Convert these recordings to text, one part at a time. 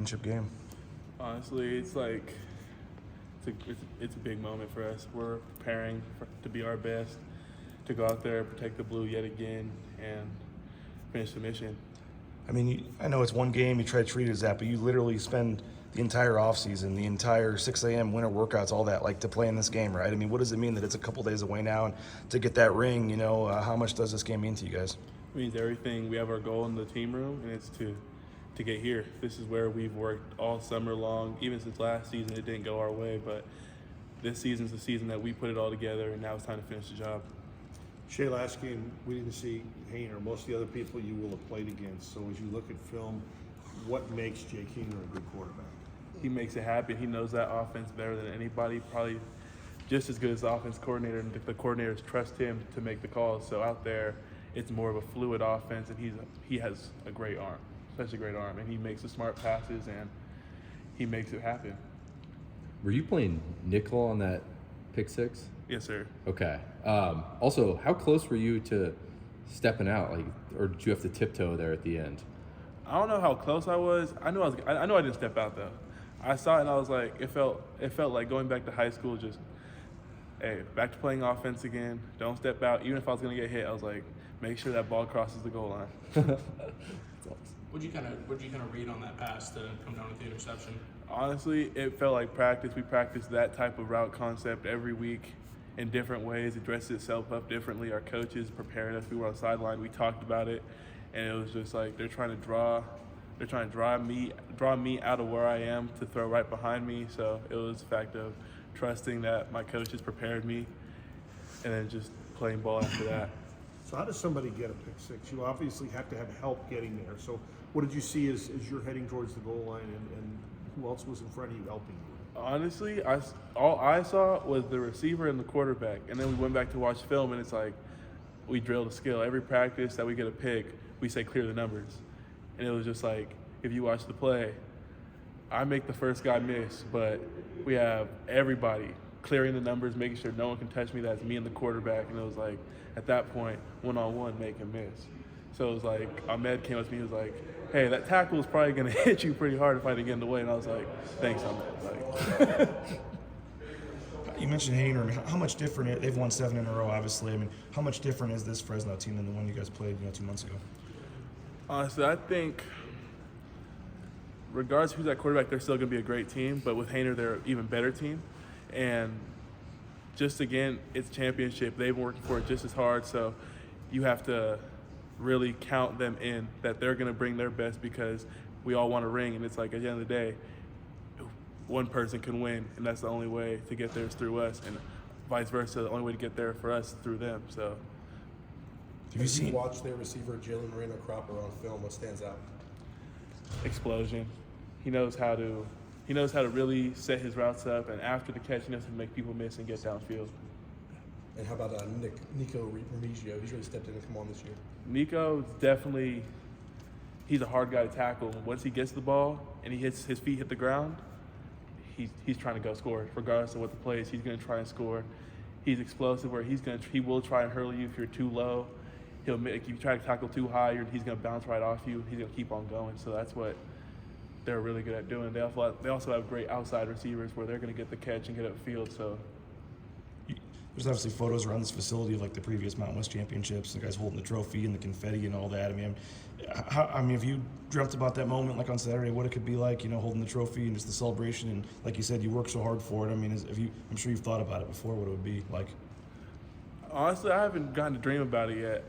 championship game? Honestly, it's like it's a big moment for us. We're preparing to be our best, to go out there, protect the blue yet again, and finish the mission. I mean, I know it's one game, you try to treat it as that, but you literally spend the entire offseason, the entire 6 a.m. winter workouts, all that, like to play in this game, right? I mean, what does it mean that it's a couple days away now and to get that ring, how much does this game mean to you guys? It means everything. We have our goal in the team room, and it's to get here. This is where we've worked all summer long. Even since last season, it didn't go our way, but this season's the season that we put it all together, and now it's time to finish the job. Shea, last game, we didn't see Hainer. Most of the other people you will have played against. So as you look at film, what makes Jake Hainer a good quarterback? He makes it happen. He knows that offense better than anybody, probably just as good as the offense coordinator, and the coordinators trust him to make the calls. So out there, it's more of a fluid offense, and he has a great arm, such a great arm, and he makes the smart passes, and he makes it happen. Were you playing nickel on that pick six? Yes, sir. Okay. Also, how close were you to stepping out, or did you have to tiptoe there at the end? I don't know how close I was. I know I didn't step out though. I saw it and I was like, it felt like going back to high school. Just, hey, back to playing offense again. Don't step out. Even if I was gonna get hit, I was like, make sure that ball crosses the goal line. What'd you kind of read on that pass to come down with the interception? Honestly, it felt like practice. We practiced that type of route concept every week in different ways. It dressed itself up differently. Our coaches prepared us. We were on the sideline. We talked about it, and it was just like they're trying to draw me out of where I am to throw right behind me. So it was the fact of trusting that my coaches prepared me, and then just playing ball after that. So how does somebody get a pick six? You obviously have to have help getting there. So what did you see as you're heading towards the goal line, and who else was in front of you helping you? Honestly, all I saw was the receiver and the quarterback, and then we went back to watch film, and it's like we drilled a skill. Every practice that we get a pick, we say clear the numbers. And it was just like, if you watch the play, I make the first guy miss, but we have everybody clearing the numbers, making sure no one can touch me. That's me and the quarterback. And it was like, at that point, one-on-one, make him miss. So it was like, Ahmed came up to me, he was like, hey, that tackle is probably going to hit you pretty hard if I didn't get in the way. And I was like, thanks, Ahmed. Like, You mentioned Hainer. I mean, how much different? They've won 7 in a row, obviously. I mean, how much different is this Fresno team than the one you guys played 2 months ago? honestly, I think regardless of who's at quarterback, they're still going to be a great team. But with Hainer, they're an even better team. And just, again, it's championship. They've been working for it just as hard. So you have to really count them in, that they're going to bring their best, because we all want a ring. And it's like, at the end of the day, one person can win, and that's the only way to get there is through us. And vice versa, the only way to get there for us is through them. So Have you watched their receiver, Jalen Moreno Cropper, on film? What stands out? explosion. He knows how to really set his routes up, and after the catch, he knows how to make people miss and get downfield. And how about Nico Remigio? He's really stepped in and come on this year. Nico, definitely, he's a hard guy to tackle. Once he gets the ball and his feet hit the ground, he's trying to go score. Regardless of what the play is, he's going to try and score. He's explosive, where he will try and hurl you if you're too low. He'll make you try to tackle too high, he's going to bounce right off you. He's going to keep on going. So that's what they're really good at doing. They also have great outside receivers where they're going to get the catch and get upfield. So There's obviously photos around this facility of like the previous Mountain West Championships, the guys holding the trophy and the confetti and all that. I mean, if you dreamt about that moment, like on Saturday, what it could be like, holding the trophy and just the celebration, and like you said, you worked so hard for it. I mean, I'm sure you've thought about it before, what it would be like. honestly, I haven't gotten to dream about it yet.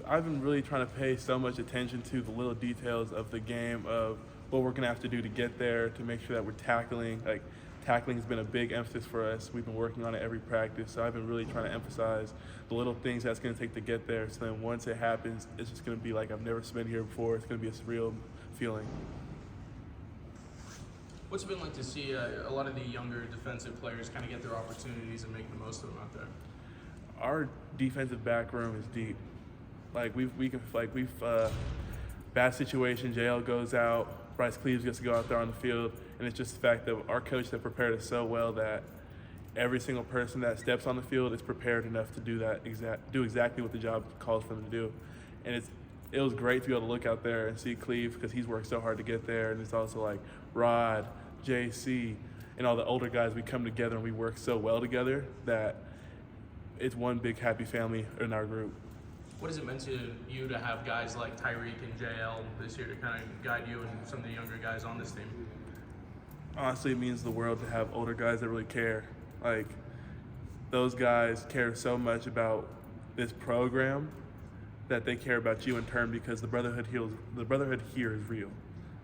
I've been really trying to pay so much attention to the little details of the game, of what we're gonna have to do to get there, to make sure that we're tackling. Like, tackling has been a big emphasis for us. We've been working on it every practice, so I've been really trying to emphasize the little things that's gonna take to get there. So then once it happens, it's just gonna be like I've never been here before. It's gonna be a surreal feeling. What's it been like to see a lot of the younger defensive players kind of get their opportunities and make the most of them out there? Our defensive back room is deep. Bad situation, JL goes out, Bryce Cleaves gets to go out there on the field, and it's just the fact that our coach have prepared us so well that every single person that steps on the field is prepared enough to do exactly what the job calls for them to do. And it was great to be able to look out there and see Cleve, because he's worked so hard to get there, and it's also like Rod, JC, and all the older guys, we come together and we work so well together that it's one big happy family in our group. What has it meant to you to have guys like Tyreek and JL this year to kind of guide you and some of the younger guys on this team? Honestly, it means the world to have older guys that really care. Like, those guys care so much about this program that they care about you in turn, because the brotherhood here is real.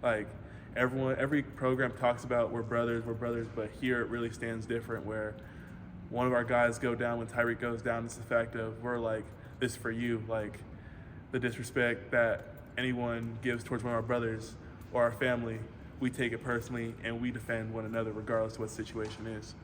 Like, every program talks about we're brothers, but here it really stands different, where one of our guys go down when Tyreek goes down. It's the fact of we're like, this for you. Like, the disrespect that anyone gives towards one of our brothers or our family, we take it personally and we defend one another regardless of what the situation is.